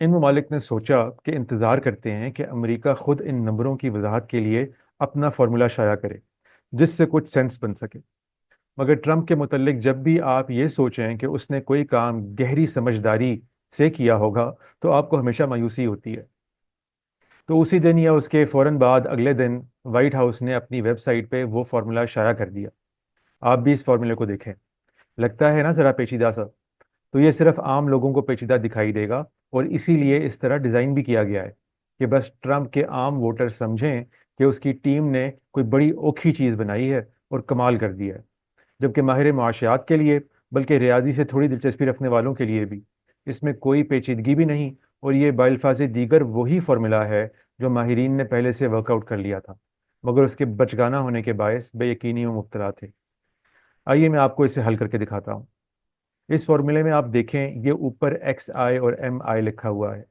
ان ممالک نے سوچا کہ انتظار کرتے ہیں کہ امریکہ خود ان نمبروں کی وضاحت کے لیے اپنا فارمولا شائع کرے جس سے کچھ سینس بن سکے، مگر ٹرمپ کے متعلق جب بھی آپ یہ سوچیں کہ اس نے کوئی کام گہری سمجھداری سے کیا ہوگا تو آپ کو ہمیشہ مایوسی ہوتی ہے۔ تو اسی دن یا اس کے فوراً بعد اگلے دن وائٹ ہاؤس نے اپنی ویب سائٹ پہ وہ فارمولا شائع کر دیا۔ آپ بھی اس فارمولے کو دیکھیں، لگتا ہے نا ذرا پیچیدہ سا؟ تو یہ صرف عام لوگوں کو پیچیدہ دکھائی دے گا، اور اسی لیے اس طرح ڈیزائن بھی کیا گیا ہے کہ بس ٹرمپ کے عام ووٹر سمجھیں کہ اس کی ٹیم نے کوئی بڑی اوکھی چیز بنائی ہے اور کمال کر دیا ہے، جبکہ ماہر معاشیات کے لیے، بلکہ ریاضی سے تھوڑی دلچسپی رکھنے والوں کے لیے بھی اس میں کوئی پیچیدگی بھی نہیں، اور یہ بالفاظ دیگر وہی فارمولا ہے جو ماہرین نے پہلے سے ورک آؤٹ کر لیا تھا، مگر اس کے بچگانہ ہونے کے باعث بے یقینی و مبتلا تھے۔ آئیے میں آپ کو اسے حل کر کے دکھاتا ہوں۔ اس فارمولے میں آپ دیکھیں، یہ اوپر ایکس آئی اور ایم آئی لکھا ہوا ہے،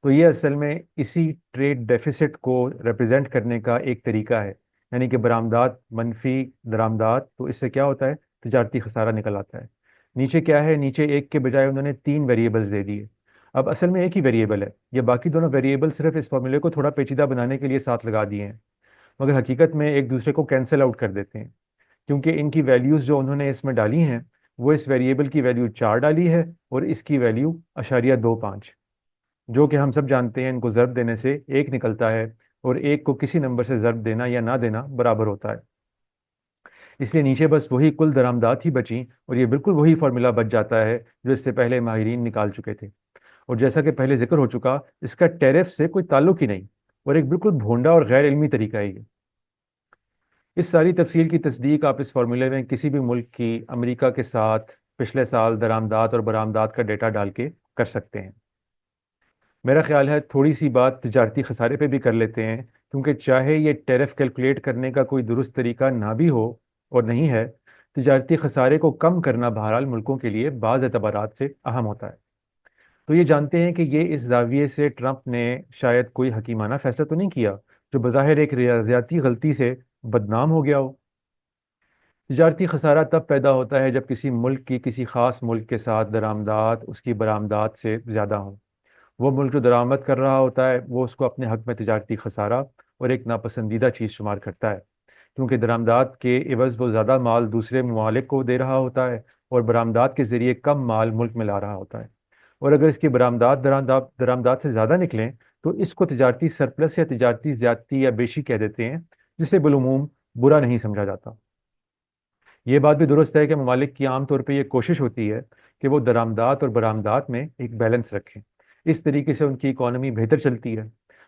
تو یہ اصل میں اسی ٹریڈ ڈیفیسٹ کو ریپرزینٹ کرنے کا ایک طریقہ ہے، یعنی کہ برآمدات منفی درآمدات، تو اس سے کیا ہوتا ہے؟ تجارتی خسارہ نکل آتا ہے۔ نیچے کیا ہے؟ نیچے ایک کے بجائے انہوں نے تین ویریبلز دے دیے۔ اب اصل میں ایک ہی ویریبل ہے، یہ باقی دونوں ویریبل صرف اس فارمولے کو تھوڑا پیچیدہ بنانے کے لیے ساتھ لگا دیے ہیں، مگر حقیقت میں ایک دوسرے کو کینسل آؤٹ کر دیتے ہیں، کیونکہ ان کی ویلیوز جو انہوں نے اس میں ڈالی ہیں، وہ اس ویریبل کی ویلیو 4 ڈالی ہے اور اس کی ویلیو اشاریہ 25، جو کہ ہم سب جانتے ہیں ان کو ضرب دینے سے ایک نکلتا ہے، اور ایک کو کسی نمبر سے ضرب دینا یا نہ دینا برابر ہوتا ہے۔ اس لیے نیچے بس وہی کل درآمدات ہی بچیں، اور یہ بالکل وہی فارمولا بچ جاتا ہے جو اس سے پہلے ماہرین نکال چکے تھے، اور جیسا کہ پہلے ذکر ہو چکا، اس کا ٹیرف سے کوئی تعلق ہی نہیں، اور ایک بالکل بھونڈا اور غیر علمی طریقہ ہے یہ۔ اس ساری تفصیل کی تصدیق آپ اس فارمولے میں کسی بھی ملک کی امریکہ کے ساتھ پچھلے سال درآمدات اور برآمدات کا ڈیٹا ڈال کے کر سکتے ہیں۔ میرا خیال ہے تھوڑی سی بات تجارتی خسارے پہ بھی کر لیتے ہیں، کیونکہ چاہے یہ ٹیرف کیلکولیٹ کرنے کا کوئی درست طریقہ نہ بھی ہو اور نہیں ہے، تجارتی خسارے کو کم کرنا بہرحال ملکوں کے لیے بعض اعتبارات سے اہم ہوتا ہے۔ تو یہ جانتے ہیں کہ یہ اس زاویے سے ٹرمپ نے شاید کوئی حکیمانہ فیصلہ تو نہیں کیا جو بظاہر ایک ریاضیاتی غلطی سے بدنام ہو گیا ہو۔ تجارتی خسارہ تب پیدا ہوتا ہے جب کسی ملک کی کسی خاص ملک کے ساتھ درآمدات اس کی برآمدات سے زیادہ ہوں۔ وہ ملک جو درآمد کر رہا ہوتا ہے وہ اس کو اپنے حق میں تجارتی خسارہ اور ایک ناپسندیدہ چیز شمار کرتا ہے، کیونکہ درآمدات کے عوض وہ زیادہ مال دوسرے ممالک کو دے رہا ہوتا ہے اور برآمدات کے ذریعے کم مال ملک میں لا رہا ہوتا ہے، اور اگر اس کی برآمدات درآمدات سے زیادہ نکلیں تو اس کو تجارتی سرپلس یا تجارتی زیادتی یا بیشی کہہ دیتے ہیں، جسے بالعموم برا نہیں سمجھا جاتا۔ یہ بات بھی درست ہے کہ ممالک کی عام طور پہ یہ کوشش ہوتی ہے کہ وہ درآمدات اور برآمدات میں ایک بیلنس رکھیں، اس طریقے سے ان کی اکانومی بہتر چلتی ہے،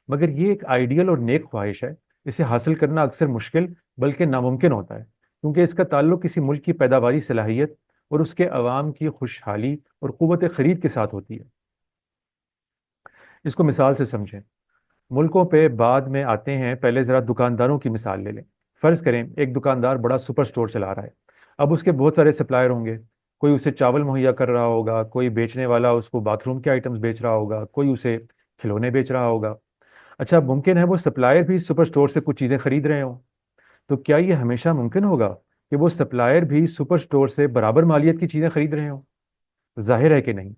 مگر یہ ایک آئیڈیل اور نیک خواہش ہے۔ اسے حاصل کرنا اکثر مشکل بلکہ ناممکن ہوتا ہے، کیونکہ اس کا تعلق کسی ملک کی پیداواری صلاحیت اور اس کے عوام کی خوشحالی اور قوت خرید کے ساتھ ہوتی ہے۔ اس کو مثال سے سمجھیں، ملکوں پہ بعد میں آتے ہیں، پہلے ذرا دکانداروں کی مثال لے لیں۔ فرض کریں ایک دکاندار بڑا سپر سٹور چلا رہا ہے، اب اس کے بہت سارے سپلائر ہوں گے، کوئی اسے چاول مہیا کر رہا ہوگا، کوئی بیچنے والا اس کو باتھ روم کے آئٹمز بیچ رہا ہوگا، کوئی اسے کھلونے بیچ رہا ہوگا۔ اچھا، ممکن ہے وہ سپلائر بھی سپر سٹور سے کچھ چیزیں خرید رہے ہوں، تو کیا یہ ہمیشہ ممکن ہوگا کہ وہ سپلائر بھی سپر سٹور سے برابر مالیت کی چیزیں خرید رہے ہوں؟ ظاہر ہے کہ نہیں۔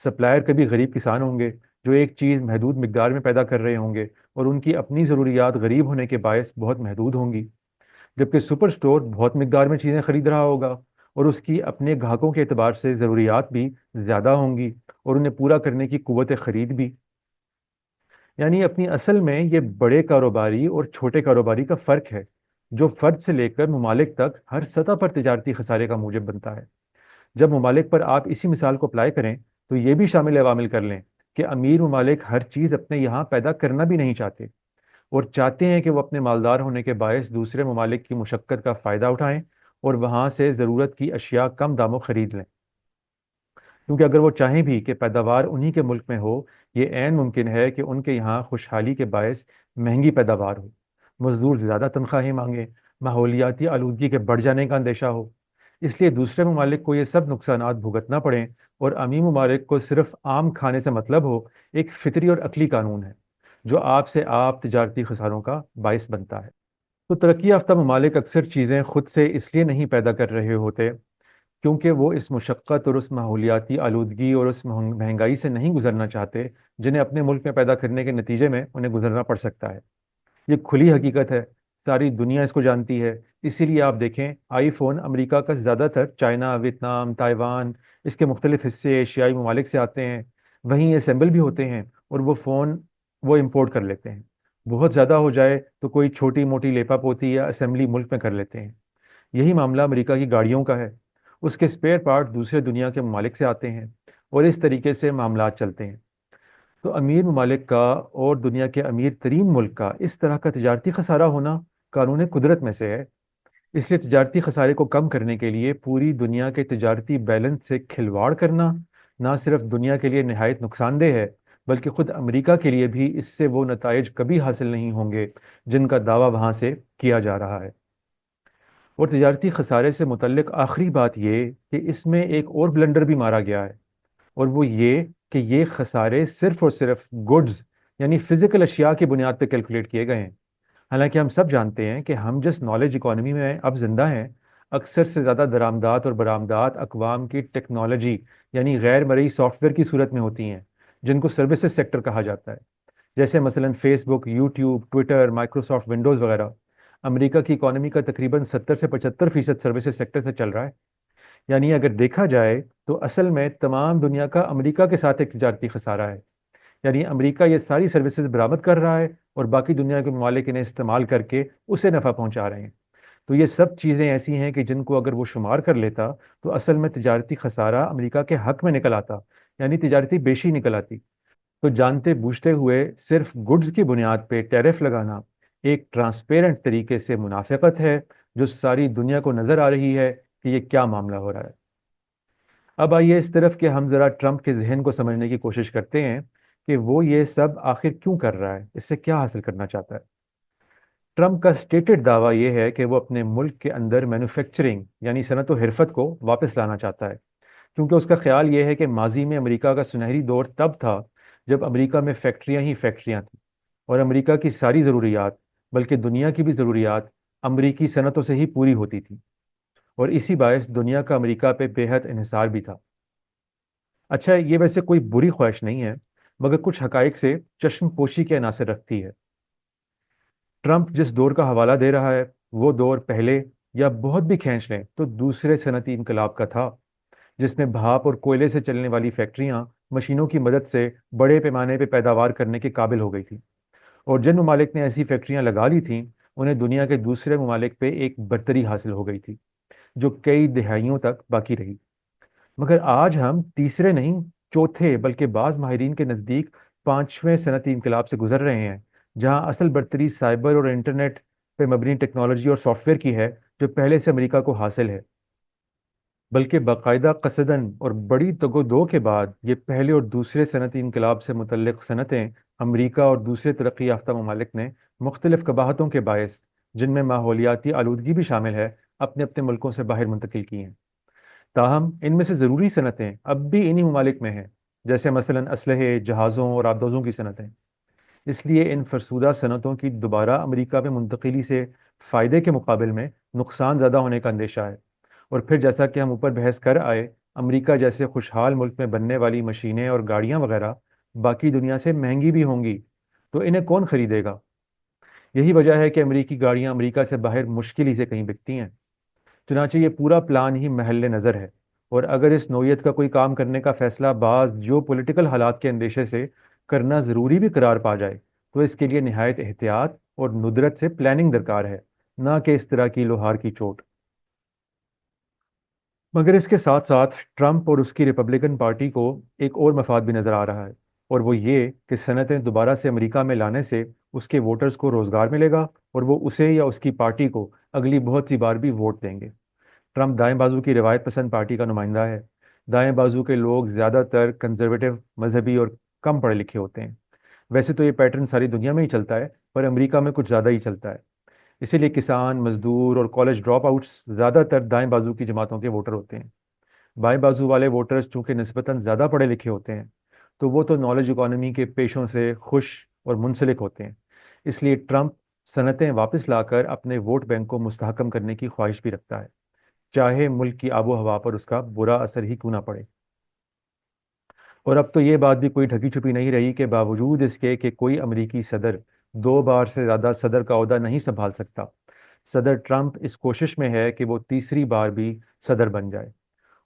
سپلائر کبھی غریب کسان ہوں گے جو ایک چیز محدود مقدار میں پیدا کر رہے ہوں گے، اور ان کی اپنی ضروریات غریب ہونے کے باعث بہت محدود ہوں گی، جبکہ سپر سٹور بہت مقدار میں چیزیں خرید رہا ہوگا اور اس کی اپنے گاہکوں کے اعتبار سے ضروریات بھی زیادہ ہوں گی اور انہیں پورا کرنے کی قوت خرید بھی۔ یعنی اپنی اصل میں یہ بڑے کاروباری اور چھوٹے کاروباری کا فرق ہے، جو فرد سے لے کر ممالک تک ہر سطح پر تجارتی خسارے کا موجب بنتا ہے۔ جب ممالک پر آپ اسی مثال کو اپلائی کریں تو یہ بھی شامل عوامل کر لیں کہ امیر ممالک ہر چیز اپنے یہاں پیدا کرنا بھی نہیں چاہتے، اور چاہتے ہیں کہ وہ اپنے مالدار ہونے کے باعث دوسرے ممالک کی مشقت کا فائدہ اٹھائیں اور وہاں سے ضرورت کی اشیاء کم داموں خرید لیں، کیونکہ اگر وہ چاہیں بھی کہ پیداوار انہی کے ملک میں ہو، یہ عین ممکن ہے کہ ان کے یہاں خوشحالی کے باعث مہنگی پیداوار ہو، مزدور زیادہ تنخواہیں مانگیں، ماحولیاتی آلودگی کے بڑھ جانے کا اندیشہ ہو، اس لیے دوسرے ممالک کو یہ سب نقصانات بھگتنا پڑیں اور امی ممالک کو صرف عام کھانے سے مطلب ہو، ایک فطری اور عقلی قانون ہے جو آپ سے آپ تجارتی خساروں کا باعث بنتا ہے۔ تو ترقی یافتہ ممالک اکثر چیزیں خود سے اس لیے نہیں پیدا کر رہے ہوتے کیونکہ وہ اس مشقت اور اس ماحولیاتی آلودگی اور اس مہنگائی سے نہیں گزرنا چاہتے جنہیں اپنے ملک میں پیدا کرنے کے نتیجے میں انہیں گزرنا پڑ سکتا ہے۔ یہ کھلی حقیقت ہے، ساری دنیا اس کو جانتی ہے۔ اسی لیے آپ دیکھیں، آئی فون امریکہ کا زیادہ تر چائنا، ویتنام، تائیوان، اس کے مختلف حصے ایشیائی ممالک سے آتے ہیں، وہیں اسمبل بھی ہوتے ہیں، اور وہ فون وہ امپورٹ کر لیتے ہیں۔ بہت زیادہ ہو جائے تو کوئی چھوٹی موٹی لیپا پوتی یا اسمبلی ملک میں کر لیتے ہیں۔ یہی معاملہ امریکہ کی گاڑیوں کا ہے، اس کے اسپیئر پارٹ دوسرے دنیا کے ممالک سے آتے ہیں، اور اس طریقے سے معاملات چلتے ہیں۔ تو امیر ممالک کا اور دنیا کے امیر ترین ملک کا اس طرح کا تجارتی خسارہ ہونا قانون قدرت میں سے ہے۔ اس لیے تجارتی خسارے کو کم کرنے کے لیے پوری دنیا کے تجارتی بیلنس سے کھلواڑ کرنا نہ صرف دنیا کے لیے نہایت نقصان دہ ہے، بلکہ خود امریکہ کے لیے بھی اس سے وہ نتائج کبھی حاصل نہیں ہوں گے جن کا دعویٰ وہاں سے کیا جا رہا ہے۔ اور تجارتی خسارے سے متعلق آخری بات یہ کہ اس میں ایک اور بلنڈر بھی مارا گیا ہے، اور وہ یہ کہ یہ خسارے صرف اور صرف گڈز یعنی فزیکل اشیاء کی بنیاد پہ کیلکولیٹ کیے گئے ہیں۔ حالانکہ ہم سب جانتے ہیں کہ ہم جس نالج اکانومی میں اب زندہ ہیں، اکثر سے زیادہ درآمدات اور برآمدات اقوام کی ٹیکنالوجی یعنی غیر مرئی سافٹ ویئر کی صورت میں ہوتی ہیں، جن کو سروسز سیکٹر کہا جاتا ہے، جیسے مثلا فیس بک، یوٹیوب، ٹویٹر، مائکروسافٹ ونڈوز وغیرہ۔ امریکہ کی اکانومی کا تقریباً 70 سے 75% سروسز سیکٹر سے چل رہا ہے۔ یعنی اگر دیکھا جائے تو اصل میں تمام دنیا کا امریکہ کے ساتھ ایک تجارتی خسارہ ہے۔ یعنی امریکہ یہ ساری سروسز برآمد کر رہا ہے، اور باقی دنیا کے ممالک انہیں استعمال کر کے اسے نفع پہنچا رہے ہیں۔ تو یہ سب چیزیں ایسی ہیں کہ جن کو اگر وہ شمار کر لیتا تو اصل میں تجارتی خسارہ امریکہ کے حق میں نکل آتا، یعنی تجارتی بیشی نکل آتی۔ تو جانتے بوجھتے ہوئے صرف گڈز کی بنیاد پہ ٹیرف لگانا ایک ٹرانسپیرنٹ طریقے سے منافقت ہے، جو ساری دنیا کو نظر آ رہی ہے کہ یہ کیا معاملہ ہو رہا ہے۔ اب آئیے اس طرف کہ ہم ذرا ٹرمپ کے ذہن کو سمجھنے کی کوشش کرتے ہیں کہ وہ یہ سب آخر کیوں کر رہا ہے، اس سے کیا حاصل کرنا چاہتا ہے۔ ٹرمپ کا سٹیٹڈ دعویٰ یہ ہے کہ وہ اپنے ملک کے اندر مینوفیکچرنگ یعنی صنعت و حرفت کو واپس لانا چاہتا ہے، کیونکہ اس کا خیال یہ ہے کہ ماضی میں امریکہ کا سنہری دور تب تھا جب امریکہ میں فیکٹریاں ہی فیکٹریاں تھیں، اور امریکہ کی ساری ضروریات بلکہ دنیا کی بھی ضروریات امریکی صنعتوں سے ہی پوری ہوتی تھیں، اور اسی باعث دنیا کا امریکہ پہ بے حد انحصار بھی تھا۔ اچھا، یہ ویسے کوئی بری خواہش نہیں ہے، مگر کچھ حقائق سے چشم پوشی کے عناصر رکھتی ہے۔ ٹرمپ جس دور کا حوالہ دے رہا ہے وہ دور پہلے یا بہت بھی کھینچ لیں تو دوسرے صنعتی انقلاب کا تھا، جس میں بھاپ اور کوئلے سے چلنے والی فیکٹریاں مشینوں کی مدد سے بڑے پیمانے پہ پیداوار کرنے کے قابل ہو گئی تھیں، اور جن ممالک نے ایسی فیکٹریاں لگا لی تھیں انہیں دنیا کے دوسرے ممالک پہ ایک برتری حاصل ہو گئی تھی جو کئی دہائیوں تک باقی رہی۔ مگر آج ہم تیسرے نہیں، چوتھے بلکہ بعض ماہرین کے نزدیک پانچویں صنعتی انقلاب سے گزر رہے ہیں، جہاں اصل برتری سائبر اور انٹرنیٹ پہ مبنی ٹیکنالوجی اور سافٹ ویئر کی ہے، جو پہلے سے امریکہ کو حاصل ہے۔ بلکہ باقاعدہ قصدن اور بڑی تگ و دو کے بعد یہ پہلے اور دوسرے صنعتی انقلاب سے متعلق صنعتیں امریکہ اور دوسرے ترقی یافتہ ممالک نے مختلف قباحتوں کے باعث، جن میں ماحولیاتی آلودگی بھی شامل ہے، اپنے اپنے ملکوں سے باہر منتقل کی ہیں۔ تاہم ان میں سے ضروری صنعتیں اب بھی انہی ممالک میں ہیں، جیسے مثلا اسلحے، جہازوں اور آبدوزوں کی صنعتیں۔ اس لیے ان فرسودہ صنعتوں کی دوبارہ امریکہ میں منتقلی سے فائدے کے مقابل میں نقصان زیادہ ہونے کا اندیشہ ہے۔ اور پھر جیسا کہ ہم اوپر بحث کر آئے، امریکہ جیسے خوشحال ملک میں بننے والی مشینیں اور گاڑیاں وغیرہ باقی دنیا سے مہنگی بھی ہوں گی، تو انہیں کون خریدے گا؟ یہی وجہ ہے کہ امریکی گاڑیاں امریکہ سے باہر مشکل ہی سے کہیں بکتی ہیں۔ چنانچہ یہ پورا پلان ہی محل نظر ہے، اور اگر اس نوعیت کا کوئی کام کرنے کا فیصلہ بعض جیو پولیٹیکل حالات کے اندیشے سے کرنا ضروری بھی قرار پا جائے تو اس کے لیے نہایت احتیاط اور ندرت سے پلاننگ درکار ہے، نہ کہ اس طرح کی لوہار کی چوٹ۔ مگر اس کے ساتھ ساتھ ٹرمپ اور اس کی ریپبلکن پارٹی کو ایک اور مفاد بھی نظر آ رہا ہے، اور وہ یہ کہ صنعتیں دوبارہ سے امریکہ میں لانے سے اس کے ووٹرز کو روزگار ملے گا، اور وہ اسے یا اس کی پارٹی کو اگلی بہت سی بار بھی ووٹ دیں گے۔ ٹرمپ دائیں بازو کی روایت پسند پارٹی کا نمائندہ ہے۔ دائیں بازو کے لوگ زیادہ تر کنزرویٹو، مذہبی اور کم پڑھے لکھے ہوتے ہیں۔ ویسے تو یہ پیٹرن ساری دنیا میں ہی چلتا ہے، پر امریکہ میں کچھ زیادہ ہی چلتا ہے۔ اسی لیے کسان، مزدور اور کالج ڈراپ آؤٹس زیادہ تر دائیں بازو کی جماعتوں کے ووٹر ہوتے ہیں۔ بائیں بازو والے ووٹرز چونکہ نسبتاً زیادہ پڑھے لکھے ہوتے ہیں، تو وہ تو نالج اکانومی کے پیشوں سے خوش اور منسلک ہوتے ہیں۔ اس لیے ٹرمپ صنعتیں واپس لا کر اپنے ووٹ بینک کو مستحکم کرنے کی خواہش بھی رکھتا ہے۔ چاہے ملک کی آب و ہوا پر اس کا برا اثر ہی کیوں نہ پڑے۔ اور اب تو یہ بات بھی کوئی ڈھکی چھپی نہیں رہی کہ باوجود اس کے کہ کوئی امریکی صدر 2 بار سے زیادہ صدر کا عہدہ نہیں سنبھال سکتا، صدر ٹرمپ اس کوشش میں ہے کہ وہ تیسری بار بھی صدر بن جائے۔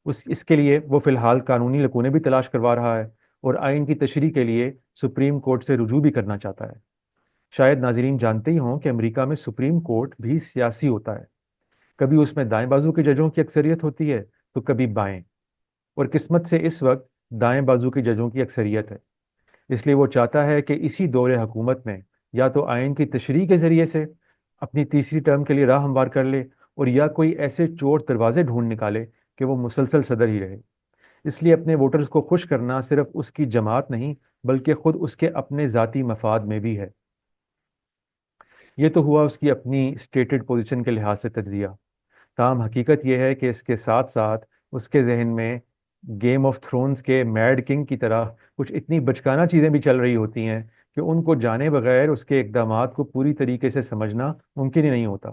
اس کے لیے وہ فی الحال قانونی لکونے بھی تلاش کروا رہا ہے اور آئین کی تشریح کے لیے سپریم کورٹ سے رجوع بھی کرنا چاہتا ہے۔ شاید ناظرین جانتے ہی ہوں کہ امریکہ میں سپریم کورٹ بھی سیاسی ہوتا ہے، کبھی اس میں دائیں بازو کے ججوں کی اکثریت ہوتی ہے تو کبھی بائیں، اور قسمت سے اس وقت دائیں بازو کے ججوں کی اکثریت ہے۔ اس لیے وہ چاہتا ہے کہ اسی دور حکومت میں یا تو آئین کی تشریح کے ذریعے سے اپنی تیسری ٹرم کے لیے راہ ہموار کر لے، اور یا کوئی ایسے چور دروازے ڈھونڈ نکالے کہ وہ مسلسل صدر ہی رہے۔ اس لیے اپنے ووٹرز کو خوش کرنا صرف اس کی جماعت نہیں بلکہ خود اس کے اپنے ذاتی مفاد میں بھی ہے۔ یہ تو ہوا اس کی اپنی اسٹیٹڈ پوزیشن کے لحاظ سے تجزیہ، تاہم حقیقت یہ ہے کہ اس کے ساتھ ساتھ اس کے ذہن میں گیم آف تھرونز کے میڈ کنگ کی طرح کچھ اتنی بچکانہ چیزیں بھی چل رہی ہوتی ہیں کہ ان کو جانے بغیر اس کے اقدامات کو پوری طریقے سے سمجھنا ممکن ہی نہیں ہوتا۔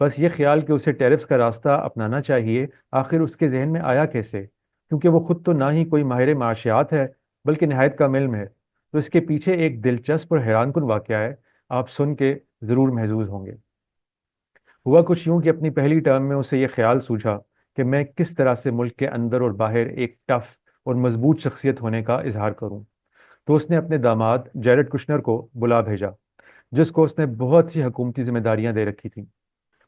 بس یہ خیال کہ اسے ٹیرفز کا راستہ اپنانا چاہیے، آخر اس کے ذہن میں آیا کیسے؟ کیونکہ وہ خود تو نہ ہی کوئی ماہر معاشیات ہے بلکہ نہایت کم علم ہے، تو اس کے پیچھے ایک دلچسپ اور حیران کن واقعہ ہے، آپ سن کے ضرور محظوظ ہوں گے۔ ہوا کچھ یوں کہ اپنی پہلی ٹرم میں اسے یہ خیال سوچا کہ میں کس طرح سے ملک کے اندر اور باہر ایک ٹف اور مضبوط شخصیت ہونے کا اظہار کروں۔ تو اس نے اپنے داماد جیرڈ کشنر کو بلا بھیجا، جس کو اس نے بہت سی حکومتی ذمہ داریاں دے رکھی تھیں۔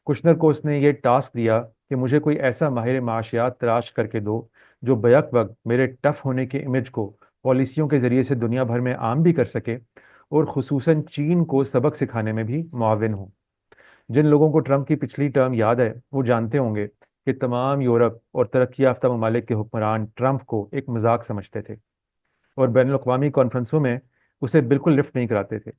کشنر کو اس نے یہ ٹاسک دیا کہ مجھے کوئی ایسا ماہر معاشیات تلاش کر کے دو جو بیک وقت میرے ٹف ہونے کے امیج کو پالیسیوں کے ذریعے سے دنیا بھر میں عام بھی کر سکے، اور خصوصاً چین کو سبق سکھانے میں بھی معاون ہو۔ جن لوگوں کو ٹرمپ کی پچھلی ٹرم یاد ہے وہ جانتے ہوں گے کہ تمام یورپ اور ترقی یافتہ ممالک کے حکمران ٹرمپ کو ایک مذاق سمجھتے تھے اور بین الاقوامی کانفرنسوں میں اسے بالکل لفٹ نہیں کراتے تھے۔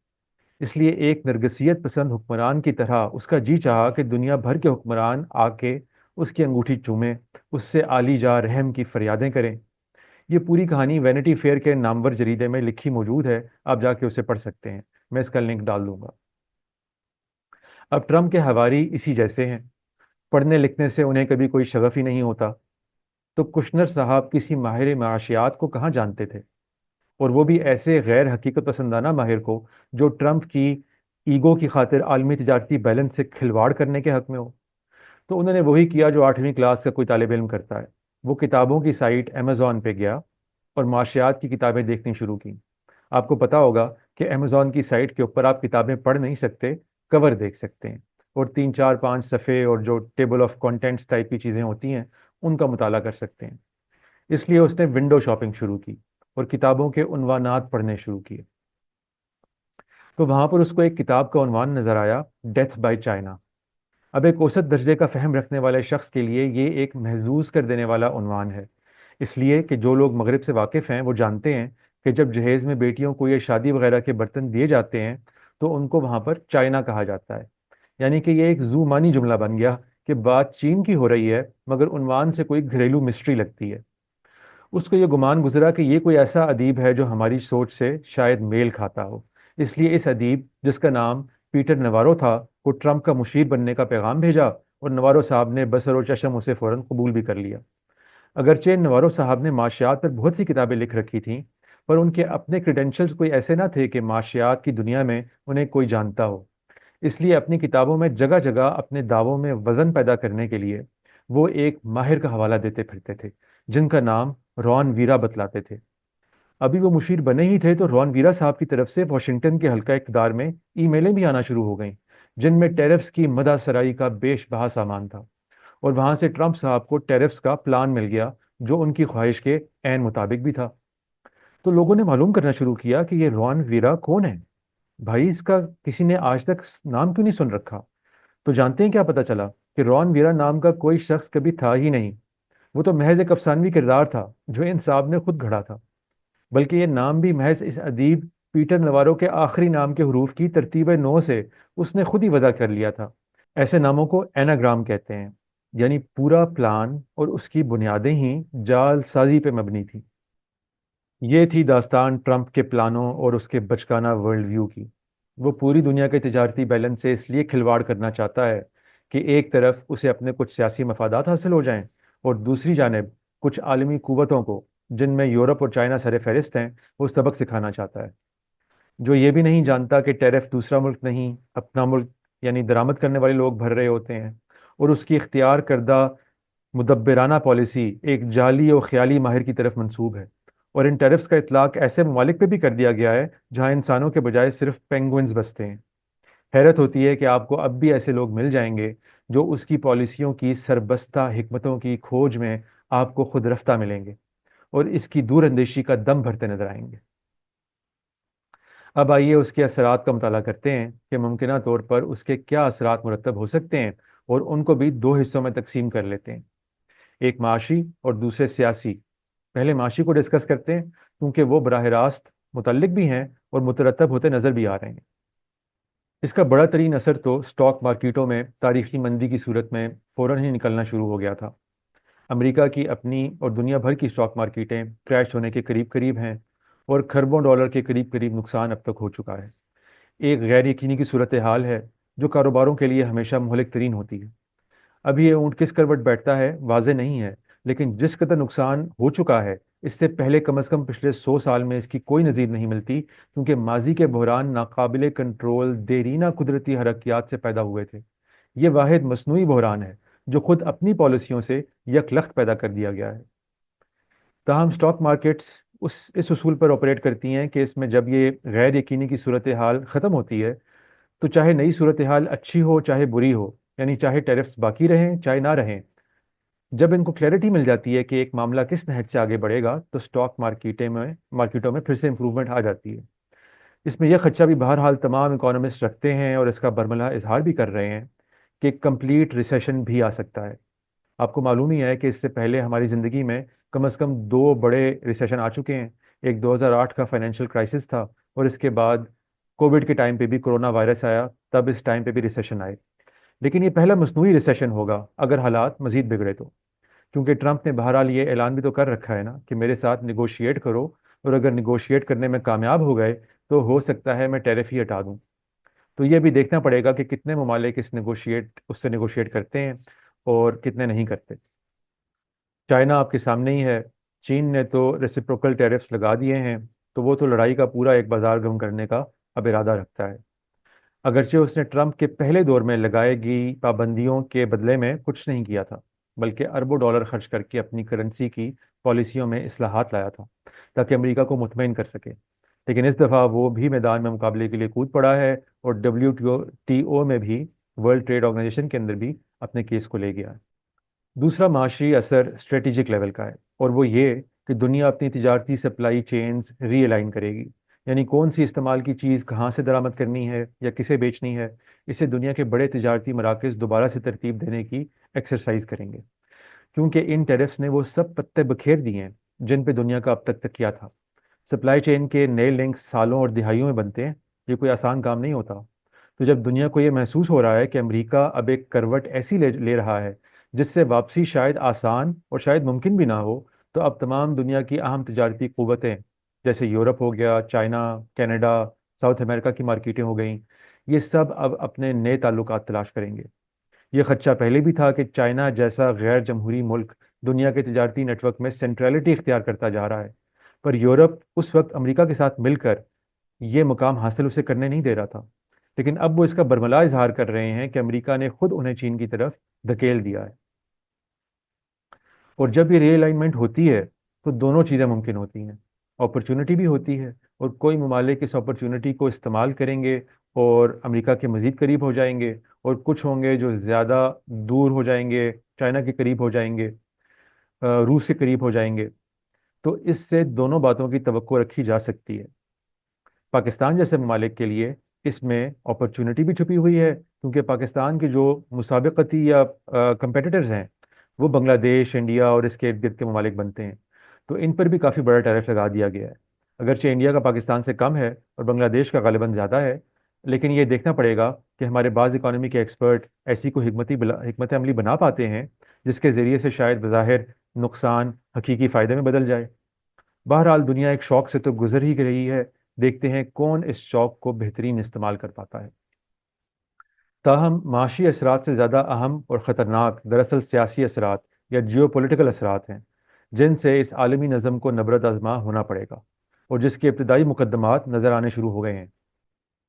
اس لیے ایک نرگسیت پسند حکمران کی طرح اس کا جی چاہا کہ دنیا بھر کے حکمران آ کے اس کی انگوٹھی چومیں، اس سے عالی جا رحم کی فریادیں کریں۔ یہ پوری کہانی وینٹی فیئر کے نامور جریدے میں لکھی موجود ہے، آپ جا کے اسے پڑھ سکتے ہیں، میں اس کا لنک ڈال دوں گا۔ اب ٹرمپ کے ہواری اسی جیسے ہیں، پڑھنے لکھنے سے انہیں کبھی کوئی شغف ہی نہیں ہوتا، تو کشنر صاحب کسی ماہر معاشیات کو کہاں جانتے تھے، اور وہ بھی ایسے غیر حقیقت پسندانہ ماہر کو جو ٹرمپ کی ایگو کی خاطر عالمی تجارتی بیلنس سے کھلواڑ کرنے کے حق میں ہو۔ تو انہوں نے وہی کیا جو 8ویں کلاس کا کوئی طالب علم کرتا ہے، وہ کتابوں کی سائٹ امیزون پہ گیا اور معاشیات کی کتابیں دیکھنی شروع کی۔ آپ کو پتا ہوگا کہ امیزون کی سائٹ کے اوپر آپ کتابیں پڑھ نہیں سکتے، کور دیکھ سکتے ہیں، اور 3 4 5 صفحے اور جو ٹیبل آف کانٹینٹس ٹائپ کی چیزیں ہوتی ہیں ان کا مطالعہ کر سکتے ہیں۔ اس لیے اس نے ونڈو شاپنگ شروع کی اور کتابوں کے عنوانات پڑھنے شروع کیے۔ تو وہاں پر اس کو ایک کتاب کا عنوان نظر آیا، ڈیتھ بائی چائنا۔ اب ایک اوسط درجے کا فہم رکھنے والے شخص کے لیے یہ ایک محظوظ کر دینے والا عنوان ہے، اس لیے کہ جو لوگ مغرب سے واقف ہیں وہ جانتے ہیں کہ جب جہیز میں بیٹیوں کو یہ شادی وغیرہ کے برتن دیے جاتے ہیں تو ان کو وہاں پر چائنا کہا جاتا ہے، یعنی کہ یہ ایک زومانی جملہ بن گیا کہ بات چین کی ہو رہی ہے مگر عنوان سے کوئی گھریلو مسٹری لگتی ہے۔ اس کو یہ گمان گزرا کہ یہ کوئی ایسا ادیب ہے جو ہماری سوچ سے شاید میل کھاتا ہو، اس لیے اس ادیب جس کا نام پیٹر نوارو تھا کو ٹرمپ کا مشیر بننے کا پیغام بھیجا، اور نوارو صاحب نے بصر و چشم اسے فوراً قبول بھی کر لیا۔ اگرچہ نوارو صاحب نے معاشیات پر بہت سی کتابیں لکھ رکھی تھیں، پر ان کے اپنے کریڈینشلز کوئی ایسے نہ تھے کہ معاشیات کی دنیا میں انہیں کوئی جانتا ہو۔ اس لیے اپنی کتابوں میں جگہ جگہ اپنے دعووں میں وزن پیدا کرنے کے لیے وہ ایک ماہر کا حوالہ دیتے پھرتے تھے جن کا نام رون ویرا بتلاتے تھے۔ ابھی وہ مشیر بنے ہی تھے تو رون ویرا صاحب کی طرف سے واشنگٹن کے حلقہ اقتدار میں ای میلیں بھی آنا شروع ہو گئیں جن میں ٹیرفز کی مدح سرائی کا بیش بہا سامان تھا، اور وہاں سے ٹرمپ صاحب کو ٹیرفز کا پلان مل گیا جو ان کی خواہش کے عین مطابق بھی تھا۔ تو لوگوں نے معلوم کرنا شروع کیا کہ یہ رون ویرا کون ہے، بھائی اس کا کسی نے آج تک نام کیوں نہیں سن رکھا؟ تو جانتے ہیں کیا پتا چلا؟ کہ رون ویرا نام کا کوئی شخص کبھی تھا ہی نہیں، وہ تو محض ایک افسانوی کردار تھا جو ان صاحب نے خود گھڑا تھا، بلکہ یہ نام بھی محض اس ادیب پیٹر نوارو کے آخری نام کے حروف کی ترتیب نو سے اس نے خود ہی وضع کر لیا تھا۔ ایسے ناموں کو ایناگرام کہتے ہیں، یعنی پورا پلان اور اس کی بنیادیں ہی جال سازی پہ مبنی تھی۔ یہ تھی داستان ٹرمپ کے پلانوں اور اس کے بچکانہ ورلڈ ویو کی۔ وہ پوری دنیا کے تجارتی بیلنس سے اس لیے کھلواڑ کرنا چاہتا ہے کہ ایک طرف اسے اپنے کچھ سیاسی مفادات حاصل ہو جائیں اور دوسری جانب کچھ عالمی قوتوں کو، جن میں یورپ اور چائنا سر فہرست ہیں، وہ سبق سکھانا چاہتا ہے، جو یہ بھی نہیں جانتا کہ ٹیرف دوسرا ملک نہیں، اپنا ملک یعنی درآمد کرنے والے لوگ بھر رہے ہوتے ہیں، اور اس کی اختیار کردہ مدبرانہ پالیسی ایک جعلی اور خیالی ماہر کی طرف منسوب ہے۔ اور ان ٹیرفز کا اطلاق ایسے ممالک پہ بھی کر دیا گیا ہے جہاں انسانوں کے بجائے صرف پینگوئنز بستے ہیں۔ حیرت ہوتی ہے کہ آپ کو اب بھی ایسے لوگ مل جائیں گے جو اس کی پالیسیوں کی سربستہ حکمتوں کی کھوج میں آپ کو خود رفتہ ملیں گے اور اس کی دور اندیشی کا دم بھرتے نظر آئیں گے۔ اب آئیے اس کے اثرات کا مطالعہ کرتے ہیں کہ ممکنہ طور پر اس کے کیا اثرات مرتب ہو سکتے ہیں، اور ان کو بھی دو حصوں میں تقسیم کر لیتے ہیں، ایک معاشی اور دوسرے سیاسی۔ پہلے معاشی کو ڈسکس کرتے ہیں کیونکہ وہ براہ راست متعلق بھی ہیں اور مترتب ہوتے نظر بھی آ رہے ہیں۔ اس کا بڑا ترین اثر تو سٹاک مارکیٹوں میں تاریخی مندی کی صورت میں فوراً ہی نکلنا شروع ہو گیا تھا۔ امریکہ کی اپنی اور دنیا بھر کی سٹاک مارکیٹیں کریش ہونے کے قریب قریب ہیں، اور کھربوں ڈالر کے قریب قریب نقصان اب تک ہو چکا ہے۔ ایک غیر یقینی کی صورتحال ہے جو کاروباروں کے لیے ہمیشہ مہلک ترین ہوتی ہے۔ اب یہ اونٹ کس کروٹ بیٹھتا ہے واضح نہیں ہے، لیکن جس قدر نقصان ہو چکا ہے اس سے پہلے کم از کم پچھلے 100 سال میں اس کی کوئی نظیر نہیں ملتی، کیونکہ ماضی کے بحران ناقابل کنٹرول دیرینہ قدرتی حرکیات سے پیدا ہوئے تھے۔ یہ واحد مصنوعی بحران ہے جو خود اپنی پالیسیوں سے یک لخت پیدا کر دیا گیا ہے۔ تاہم اسٹاک مارکیٹس اس اصول پر آپریٹ کرتی ہیں کہ اس میں جب یہ غیر یقینی کی صورتحال ختم ہوتی ہے تو چاہے نئی صورتحال اچھی ہو چاہے بری ہو، یعنی چاہے ٹیرفز باقی رہیں چاہے نہ رہیں، جب ان کو کلیئرٹی مل جاتی ہے کہ ایک معاملہ کس نہج سے آگے بڑھے گا تو اسٹاک مارکیٹوں میں پھر سے امپرومنٹ آ جاتی ہے۔ اس میں یہ خدشہ بھی بہرحال تمام اکانومسٹ رکھتے ہیں اور اس کا برملا اظہار بھی کر رہے ہیں کہ کمپلیٹ ریسیشن بھی آ سکتا ہے۔ آپ کو معلوم ہی ہے کہ اس سے پہلے ہماری زندگی میں کم از کم دو بڑے ریسیشن آ چکے ہیں۔ ایک 2008 کا فائنینشیل کرائسس تھا، اور اس کے بعد کووڈ کے ٹائم پہ بھی کرونا وائرس آیا، تب اس ٹائم پہ بھی ریسیشن آئے۔ لیکن یہ پہلا مصنوعی ریسیشن ہوگا اگر حالات مزید بگڑے تو، کیونکہ ٹرمپ نے بہرحال یہ اعلان بھی تو کر رکھا ہے نا کہ میرے ساتھ نیگوشیٹ کرو، اور اگر نیگوشیٹ کرنے میں کامیاب ہو گئے تو ہو سکتا ہے میں ٹیرف ہی ہٹا دوں۔ تو یہ بھی دیکھنا پڑے گا کہ کتنے ممالک اس سے نیگوشیٹ کرتے ہیں اور کتنے نہیں کرتے۔ چائنا آپ کے سامنے ہی ہے، چین نے تو ریسیپروکل ٹیرفز لگا دیے ہیں، تو وہ تو لڑائی کا پورا ایک بازار گرم کرنے کا اب ارادہ رکھتا ہے۔ اگرچہ اس نے ٹرمپ کے پہلے دور میں لگائے گئی پابندیوں کے بدلے میں کچھ نہیں کیا تھا، بلکہ اربوں ڈالر خرچ کر کے اپنی کرنسی کی پالیسیوں میں اصلاحات لایا تھا تاکہ امریکہ کو مطمئن کر سکے۔ لیکن اس دفعہ وہ بھی میدان میں مقابلے کے لیے کود پڑا ہے، اور WTO میں بھی، ورلڈ ٹریڈ آرگنائزیشن کے اندر بھی اپنے کیس کو لے گیا ہے۔ دوسرا معاشی اثر اسٹریٹجک لیول کا ہے، اور وہ یہ کہ دنیا اپنی تجارتی سپلائی چینز ری الائن کرے گی، یعنی کون سی استعمال کی چیز کہاں سے درآمد کرنی ہے یا کسے بیچنی ہے، اسے دنیا کے بڑے تجارتی مراکز دوبارہ سے ترتیب دینے کی ایکسرسائز کریں گے، کیونکہ ان ٹیرفز نے وہ سب پتے بکھیر دیے ہیں جن پہ دنیا کا اب تک تکیہ تھا۔ سپلائی چین کے نئے لنکس سالوں اور دہائیوں میں بنتے ہیں، یہ کوئی آسان کام نہیں ہوتا۔ تو جب دنیا کو یہ محسوس ہو رہا ہے کہ امریکہ اب ایک کروٹ ایسی لے رہا ہے جس سے واپسی شاید آسان اور شاید ممکن بھی نہ ہو، تو اب تمام دنیا کی اہم تجارتی قوتیں جیسے یورپ ہو گیا، چائنا، کینیڈا، ساؤتھ امریکہ کی مارکیٹیں ہو گئیں، یہ سب اب اپنے نئے تعلقات تلاش کریں گے۔ یہ خدشہ پہلے بھی تھا کہ چائنا جیسا غیر جمہوری ملک دنیا کے تجارتی نیٹ ورک میں سینٹرلٹی اختیار کرتا جا رہا ہے، پر یورپ اس وقت امریکہ کے ساتھ مل کر یہ مقام حاصل اسے کرنے نہیں دے رہا تھا۔ لیکن اب وہ اس کا برملا اظہار کر رہے ہیں کہ امریکہ نے خود انہیں چین کی طرف دھکیل دیا ہے، اور جب یہ ری الائنمنٹ ہوتی ہے تو دونوں چیزیں ممکن ہوتی ہیں، اپرچونٹی بھی ہوتی ہے، اور کوئی ممالک اس اپرچونٹی کو استعمال کریں گے اور امریکہ کے مزید قریب ہو جائیں گے، اور کچھ ہوں گے جو زیادہ دور ہو جائیں گے، چائنا کے قریب ہو جائیں گے، روس کے قریب ہو جائیں گے۔ تو اس سے دونوں باتوں کی توقع رکھی جا سکتی ہے۔ پاکستان جیسے ممالک کے لیے اس میں اپرچونٹی بھی چھپی ہوئی ہے، کیونکہ پاکستان کے جو مسابقتی یا کمپیٹیٹرز ہیں وہ بنگلہ دیش، انڈیا اور اس کے ارد گرد کے ممالک بنتے ہیں، تو ان پر بھی کافی بڑا ٹیرف لگا دیا گیا ہے۔ اگرچہ انڈیا کا پاکستان سے کم ہے اور بنگلہ دیش کا غالباً زیادہ ہے، لیکن یہ دیکھنا پڑے گا کہ ہمارے بعض اکانومی کے ایکسپرٹ ایسی کوئی حکمت عملی بنا پاتے ہیں جس کے ذریعے سے شاید بظاہر نقصان حقیقی فائدے میں بدل جائے۔ بہرحال دنیا ایک شوق سے تو گزر ہی رہی ہے، دیکھتے ہیں کون اس شوق کو بہترین استعمال کر پاتا ہے۔ تاہم معاشی اثرات سے زیادہ اہم اور خطرناک دراصل سیاسی اثرات یا جیو پولیٹیکل اثرات ہیں، جن سے اس عالمی نظم کو نبرد آزما ہونا پڑے گا اور جس کے ابتدائی مقدمات نظر آنے شروع ہو گئے ہیں۔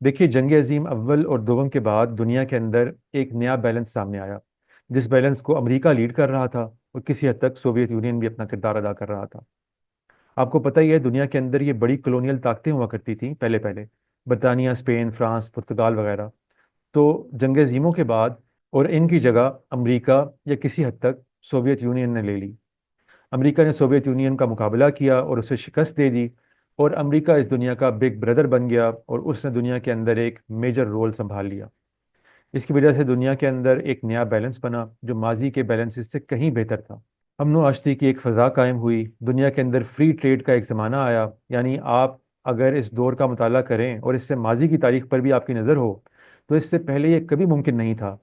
دیکھیے، جنگ عظیم اول اور دوم کے بعد دنیا کے اندر ایک نیا بیلنس سامنے آیا، جس بیلنس کو امریکہ لیڈ کر رہا تھا اور کسی حد تک سوویت یونین بھی اپنا کردار ادا کر رہا تھا۔ آپ کو پتہ ہی ہے، دنیا کے اندر یہ بڑی کلونیل طاقتیں ہوا کرتی تھیں پہلے پہلے، برطانیہ، اسپین، فرانس، پرتگال وغیرہ۔ تو جنگ عظیموں کے بعد اور ان کی جگہ امریکہ یا کسی حد تک سوویت یونین نے لے لی۔ امریکہ نے سوویت یونین کا مقابلہ کیا اور اسے شکست دے دی، اور امریکہ اس دنیا کا بگ بردر بن گیا اور اس نے دنیا کے اندر ایک میجر رول سنبھال لیا۔ اس کی وجہ سے دنیا کے اندر ایک نیا بیلنس بنا جو ماضی کے بیلنس سے کہیں بہتر تھا۔ امن و آشتی کی ایک فضا قائم ہوئی، دنیا کے اندر فری ٹریڈ کا ایک زمانہ آیا۔ یعنی آپ اگر اس دور کا مطالعہ کریں اور اس سے ماضی کی تاریخ پر بھی آپ کی نظر ہو تو اس سے پہلے یہ کبھی ممکن نہیں تھا۔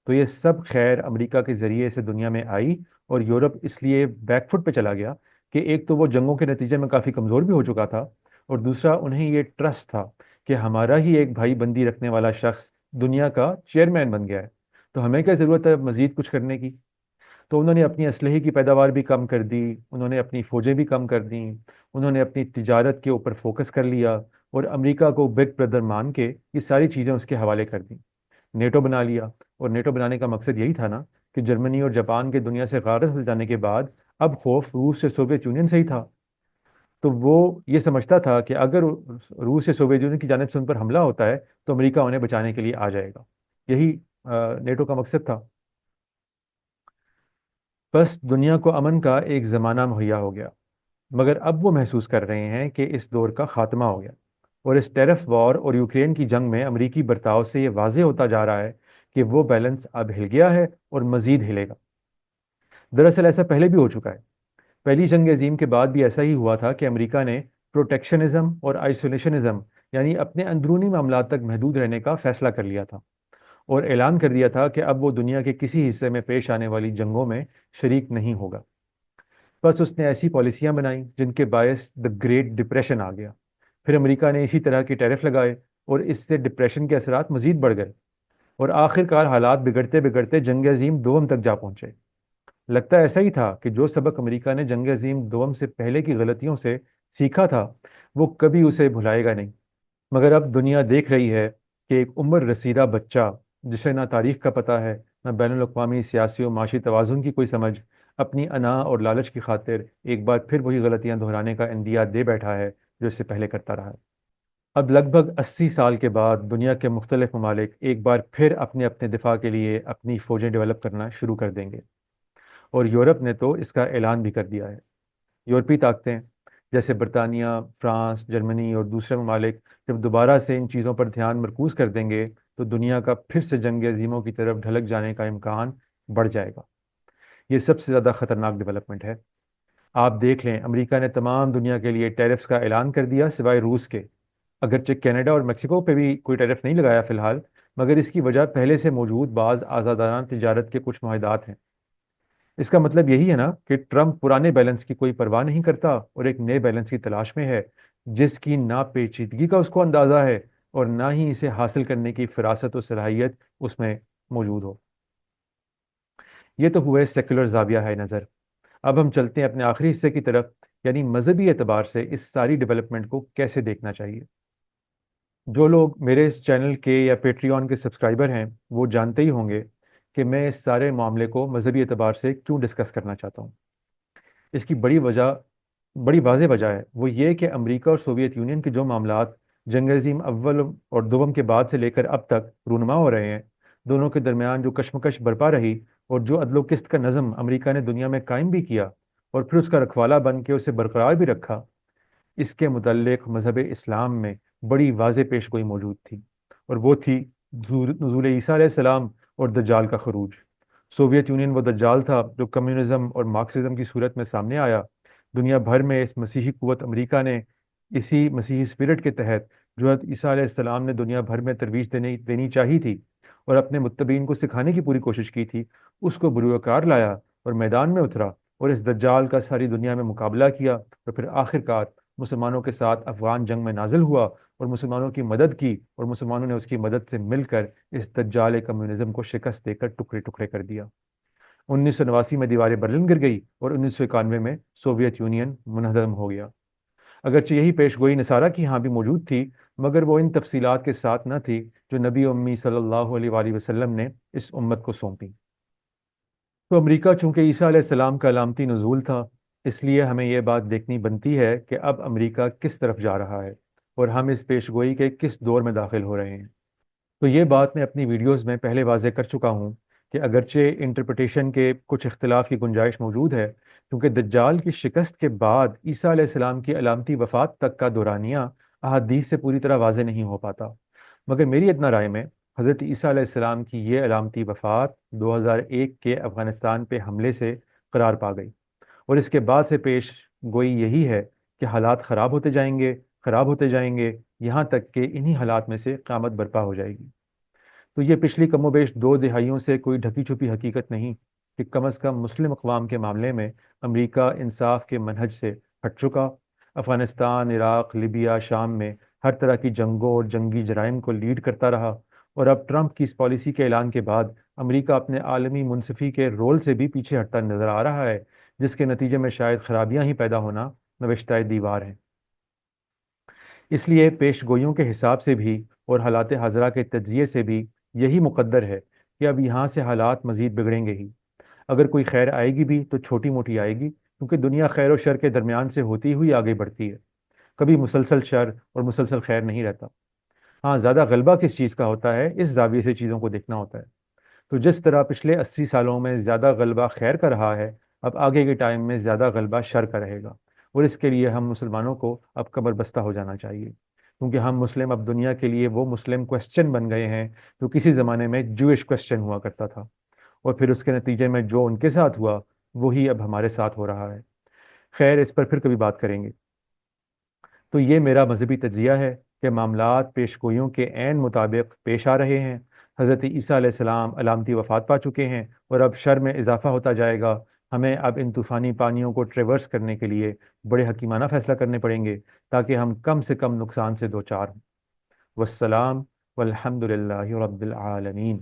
تو یہ سب خیر امریکہ کے ذریعے سے دنیا میں آئی، اور یورپ اس لیے بیک فٹ پہ چلا گیا کہ ایک تو وہ جنگوں کے نتیجے میں کافی کمزور بھی ہو چکا تھا، اور دوسرا انہیں یہ ٹرسٹ تھا کہ ہمارا ہی ایک بھائی بندی رکھنے والا شخص دنیا کا چیئرمین بن گیا ہے، تو ہمیں کیا ضرورت ہے مزید کچھ کرنے کی۔ تو انہوں نے اپنی اسلحے کی پیداوار بھی کم کر دی، انہوں نے اپنی فوجیں بھی کم کر دیں، انہوں نے اپنی تجارت کے اوپر فوکس کر لیا، اور امریکہ کو بگ بردر مان کے یہ ساری چیزیں اس کے حوالے کر دیں۔ نیٹو بنا لیا، اور نیٹو بنانے کا مقصد یہی تھا نا کہ جرمنی اور جاپان کے دنیا سے غارت ہو جانے کے بعد اب خوف روس سے سوویت یونین سے ہی تھا۔ تو وہ یہ سمجھتا تھا کہ اگر روس یا سوویت یونین کی جانب سے ان پر حملہ ہوتا ہے تو امریکہ انہیں بچانے کے لیے آ جائے گا۔ یہی نیٹو کا مقصد تھا۔ بس دنیا کو امن کا ایک زمانہ مہیا ہو گیا، مگر اب وہ محسوس کر رہے ہیں کہ اس دور کا خاتمہ ہو گیا، اور اس ٹیرف وار اور یوکرین کی جنگ میں امریکی برتاؤ سے یہ واضح ہوتا جا رہا ہے کہ وہ بیلنس اب ہل گیا ہے اور مزید ہلے گا۔ دراصل ایسا پہلے بھی ہو چکا ہے، پہلی جنگ عظیم کے بعد بھی ایسا ہی ہوا تھا کہ امریکہ نے پروٹیکشنزم اور آئسولیشنزم، یعنی اپنے اندرونی معاملات تک محدود رہنے کا فیصلہ کر لیا تھا، اور اعلان کر دیا تھا کہ اب وہ دنیا کے کسی حصے میں پیش آنے والی جنگوں میں شریک نہیں ہوگا۔ بس اس نے ایسی پالیسیاں بنائیں جن کے باعث دا گریٹ ڈپریشن آ گیا۔ پھر امریکہ نے اسی طرح کی ٹیرف لگائے، اور اس سے ڈپریشن کے اثرات مزید بڑھ گئے، اور آخر کار حالات بگڑتے بگڑتے جنگ عظیم دوم تک جا پہنچے۔ لگتا ایسا ہی تھا کہ جو سبق امریکہ نے جنگ عظیم دوم سے پہلے کی غلطیوں سے سیکھا تھا وہ کبھی اسے بھلائے گا نہیں۔ مگر اب دنیا دیکھ رہی ہے کہ ایک عمر رسیدہ بچہ جسے نہ تاریخ کا پتہ ہے، نہ بین الاقوامی سیاسی و معاشی توازن کی کوئی سمجھ، اپنی انا اور لالچ کی خاطر ایک بار پھر وہی غلطیاں دہرانے کا عندیہ دے بیٹھا ہے جو اس سے پہلے کرتا رہا ہے۔ اب لگ بھگ 80 سال کے بعد دنیا کے مختلف ممالک ایک بار پھر اپنے اپنے دفاع کے لیے اپنی فوجیں ڈیولپ کرنا شروع کر دیں گے، اور یورپ نے تو اس کا اعلان بھی کر دیا ہے۔ یورپی طاقتیں جیسے برطانیہ، فرانس، جرمنی اور دوسرے ممالک جب دوبارہ سے ان چیزوں پر دھیان مرکوز کر دیں گے تو دنیا کا پھر سے جنگ عظیموں کی طرف ڈھلک جانے کا امکان بڑھ جائے گا۔ یہ سب سے زیادہ خطرناک ڈیولپمنٹ ہے۔ آپ دیکھ لیں، امریکہ نے تمام دنیا کے لیے ٹیرفز کا اعلان کر دیا سوائے روس کے۔ اگرچہ کینیڈا اور میکسیکو پہ بھی کوئی ٹیرف نہیں لگایا فی الحال، مگر اس کی وجہ پہلے سے موجود بعض آزادانہ تجارت کے کچھ معاہدات ہیں۔ اس کا مطلب یہی ہے نا کہ ٹرمپ پرانے بیلنس کی کوئی پرواہ نہیں کرتا اور ایک نئے بیلنس کی تلاش میں ہے، جس کی نہ پیچیدگی کا اس کو اندازہ ہے اور نہ ہی اسے حاصل کرنے کی فراست و صلاحیت اس میں موجود ہو۔ یہ تو ہوئے سیکولر زاویہ ہے نظر۔ اب ہم چلتے ہیں اپنے آخری حصے کی طرف، یعنی مذہبی اعتبار سے اس ساری ڈیولپمنٹ کو کیسے دیکھنا چاہیے۔ جو لوگ میرے اس چینل کے یا پیٹریون کے سبسکرائبر ہیں وہ جانتے ہی ہوں گے کہ میں اس سارے معاملے کو مذہبی اعتبار سے کیوں ڈسکس کرنا چاہتا ہوں۔ اس کی بڑی واضح وجہ ہے، وہ یہ کہ امریکہ اور سوویت یونین کے جو معاملات جنگ عظیم اول اور دوم کے بعد سے لے کر اب تک رونما ہو رہے ہیں، دونوں کے درمیان جو کشمکش برپا رہی اور جو عدل و قسط کا نظم امریکہ نے دنیا میں قائم بھی کیا اور پھر اس کا رکھوالا بن کے اسے برقرار بھی رکھا، اس کے متعلق مذہب اسلام میں بڑی واضح پیش گوئی موجود تھی، اور وہ تھی نزول عیسیٰ علیہ السلام اور دجال کا خروج۔ سوویت یونین وہ دجال تھا جو کمیونزم اور مارکسزم کی صورت میں سامنے آیا۔ دنیا بھر میں اس مسیحی قوت امریکہ نے اسی مسیحی اسپرٹ کے تحت جو عیسیٰ علیہ السلام نے دنیا بھر میں ترویج دینی چاہی تھی اور اپنے متبعین کو سکھانے کی پوری کوشش کی تھی، اس کو بروئے لایا اور میدان میں اترا اور اس دجال کا ساری دنیا میں مقابلہ کیا، اور پھر آخر کار مسلمانوں کے ساتھ افغان جنگ میں نازل ہوا اور مسلمانوں کی مدد کی، اور مسلمانوں نے اس کی مدد سے مل کر اس دجال کمیونزم کو شکست دے کر ٹکڑے ٹکڑے کر دیا۔ 1989 میں دیوار برلن گر گئی اور 1991 میں سوویت یونین منہدم ہو گیا۔ اگرچہ یہی پیش گوئی نصارہ کی ہاں بھی موجود تھی، مگر وہ ان تفصیلات کے ساتھ نہ تھی جو نبی امی صلی اللہ علیہ وآلہ وسلم نے اس امت کو سونپی۔ تو امریکہ چونکہ عیسیٰ علیہ السلام کا علامتی نزول تھا، اس لیے ہمیں یہ بات دیکھنی بنتی ہے کہ اب امریکہ کس طرف جا رہا ہے اور ہم اس پیش گوئی کے کس دور میں داخل ہو رہے ہیں۔ تو یہ بات میں اپنی ویڈیوز میں پہلے واضح کر چکا ہوں کہ اگرچہ انٹرپریٹیشن کے کچھ اختلاف کی گنجائش موجود ہے، کیونکہ دجال کی شکست کے بعد عیسیٰ علیہ السلام کی علامتی وفات تک کا دورانیہ احادیث سے پوری طرح واضح نہیں ہو پاتا، مگر میری ادنی رائے میں حضرت عیسیٰ علیہ السلام کی یہ علامتی وفات 2001 کے افغانستان پہ حملے سے قرار پا گئی، اور اس کے بعد سے پیش گوئی یہی ہے کہ حالات خراب ہوتے جائیں گے، خراب ہوتے جائیں گے، یہاں تک کہ انہی حالات میں سے قیامت برپا ہو جائے گی۔ تو یہ پچھلی کم و بیش 2 دہائیوں سے کوئی ڈھکی چھپی حقیقت نہیں کہ کم از کم مسلم اقوام کے معاملے میں امریکہ انصاف کے منہج سے ہٹ چکا، افغانستان، عراق، لیبیا، شام میں ہر طرح کی جنگوں اور جنگی جرائم کو لیڈ کرتا رہا، اور اب ٹرمپ کی اس پالیسی کے اعلان کے بعد امریکہ اپنے عالمی منصفی کے رول سے بھی پیچھے ہٹتا نظر آ رہا ہے، جس کے نتیجے میں شاید خرابیاں ہی پیدا ہونا نوشتہ دیوار ہیں۔ اس لیے پیش گوئیوں کے حساب سے بھی اور حالات حاضرہ کے تجزیے سے بھی یہی مقدر ہے کہ اب یہاں سے حالات مزید بگڑیں گے ہی۔ اگر کوئی خیر آئے گی بھی تو چھوٹی موٹی آئے گی، کیونکہ دنیا خیر و شر کے درمیان سے ہوتی ہوئی آگے بڑھتی ہے، کبھی مسلسل شر اور مسلسل خیر نہیں رہتا۔ ہاں، زیادہ غلبہ کس چیز کا ہوتا ہے، اس زاویے سے چیزوں کو دیکھنا ہوتا ہے۔ تو جس طرح پچھلے 80 سالوں میں زیادہ غلبہ خیر کا رہا ہے، اب آگے کے ٹائم میں زیادہ غلبہ شر کا رہے گا، اور اس کے لیے ہم مسلمانوں کو اب کمر بستہ ہو جانا چاہیے، کیونکہ ہم مسلم اب دنیا کے لیے وہ مسلم کوسچن بن گئے ہیں جو کسی زمانے میں جوئش کوسچن ہوا کرتا تھا، اور پھر اس کے نتیجے میں جو ان کے ساتھ ہوا وہی اب ہمارے ساتھ ہو رہا ہے۔ خیر، اس پر پھر کبھی بات کریں گے۔ تو یہ میرا مذہبی تجزیہ ہے کہ معاملات پیش گوئیوں کے عین مطابق پیش آ رہے ہیں۔ حضرت عیسیٰ علیہ السلام علامتی وفات پا چکے ہیں، اور اب شر میں اضافہ ہوتا جائے گا۔ ہمیں اب ان طوفانی پانیوں کو ٹریورس کرنے کے لیے بڑے حکیمانہ فیصلہ کرنے پڑیں گے تاکہ ہم کم سے کم نقصان سے دوچار ہوں۔ والسلام والحمد للہ رب العالمین۔